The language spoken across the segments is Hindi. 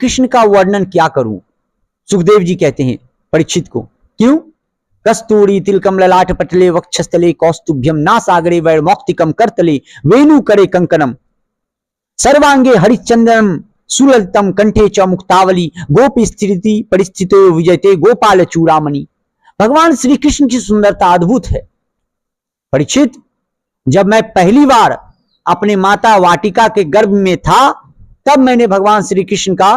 कृष्ण का वर्णन क्या करूं? सुखदेव जी कहते हैं परीक्षित को, क्यों? कस्तूरी तिलकम ललाट पटले वक्षस्थले कौस्तुभ्यम ना सागरे वैरमौक्तिकम करतले वेणु करे कंकणम सर्वांगे हरिश्चंद्रम सुललितम कंठे च मुक्तावली गोपी स्थिति परिस्थितो विजयते गोपाल चूड़ामणि। भगवान श्री कृष्ण की सुंदरता अद्भुत है। परीक्षित, जब मैं पहली बार अपने माता वाटिका के गर्भ में था तब मैंने भगवान श्री कृष्ण का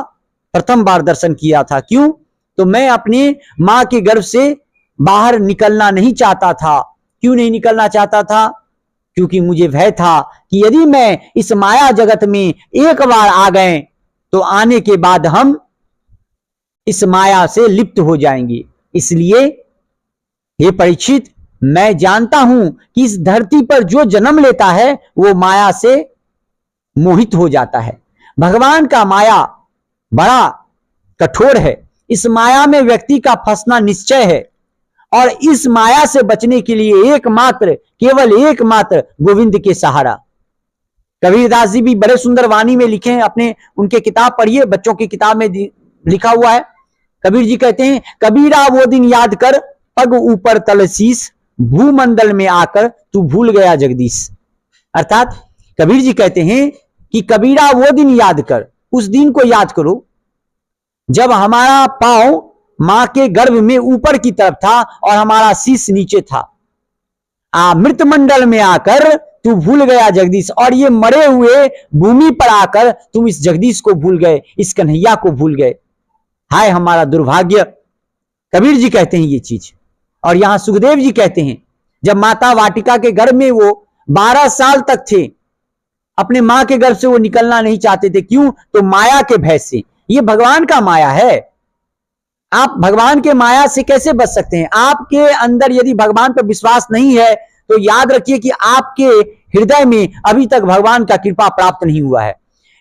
प्रथम बार दर्शन किया था। क्यों? तो मैं अपने मां के गर्भ से बाहर निकलना नहीं चाहता था। क्यों नहीं निकलना चाहता था? क्योंकि मुझे भय था कि यदि मैं इस माया जगत में एक बार आ गए तो आने के बाद हम इस माया से लिप्त हो जाएंगे। इसलिए हे परीक्षित, मैं जानता हूं कि इस धरती पर जो जन्म लेता है वो माया से मोहित हो जाता है। भगवान का माया बड़ा कठोर है। इस माया में व्यक्ति का फंसना निश्चय है और इस माया से बचने के लिए एकमात्र, केवल एकमात्र गोविंद के सहारा। कबीरदास जी भी बड़े सुंदर वाणी में लिखे हैं, अपने उनके किताब पढ़िए, बच्चों की किताब में लिखा हुआ है। कबीर जी कहते हैं, कबीरा वो दिन याद कर पग ऊपर तलशीस भूमंडल में आकर तू भूल गया जगदीश। अर्थात कबीर जी कहते हैं कि कबीरा वो दिन याद कर, उस दिन को याद करो जब हमारा पांव मां के गर्भ में ऊपर की तरफ था और हमारा शीश नीचे था। मृत मंडल में आकर तू भूल गया जगदीश, और ये मरे हुए भूमि पर आकर तुम इस जगदीश को भूल गए, इस कन्हैया को भूल गए। हाय हमारा दुर्भाग्य। कबीर जी कहते हैं ये चीज। और यहां सुखदेव जी कहते हैं, जब माता वाटिका के गर्भ में वो 12 साल तक थे, अपने मां के गर्भ से वो निकलना नहीं चाहते थे। क्यों? तो माया के भय से। ये भगवान का माया है। आप भगवान के माया से कैसे बच सकते हैं? आपके अंदर यदि भगवान पर विश्वास नहीं है तो याद रखिए कि आपके हृदय में अभी तक भगवान का कृपा प्राप्त नहीं हुआ है।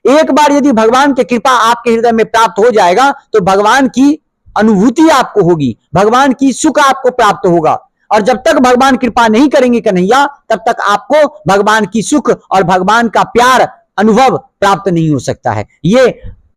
एक बार यदि भगवान की कृपा आपके हृदय में प्राप्त हो जाएगा तो भगवान की अनुभूति आपको होगी, भगवान की सुख आपको प्राप्त होगा। और जब तक भगवान कृपा नहीं करेंगे कन्हैया, तब तक आपको भगवान की सुख और भगवान का प्यार अनुभव प्राप्त नहीं हो सकता है। ये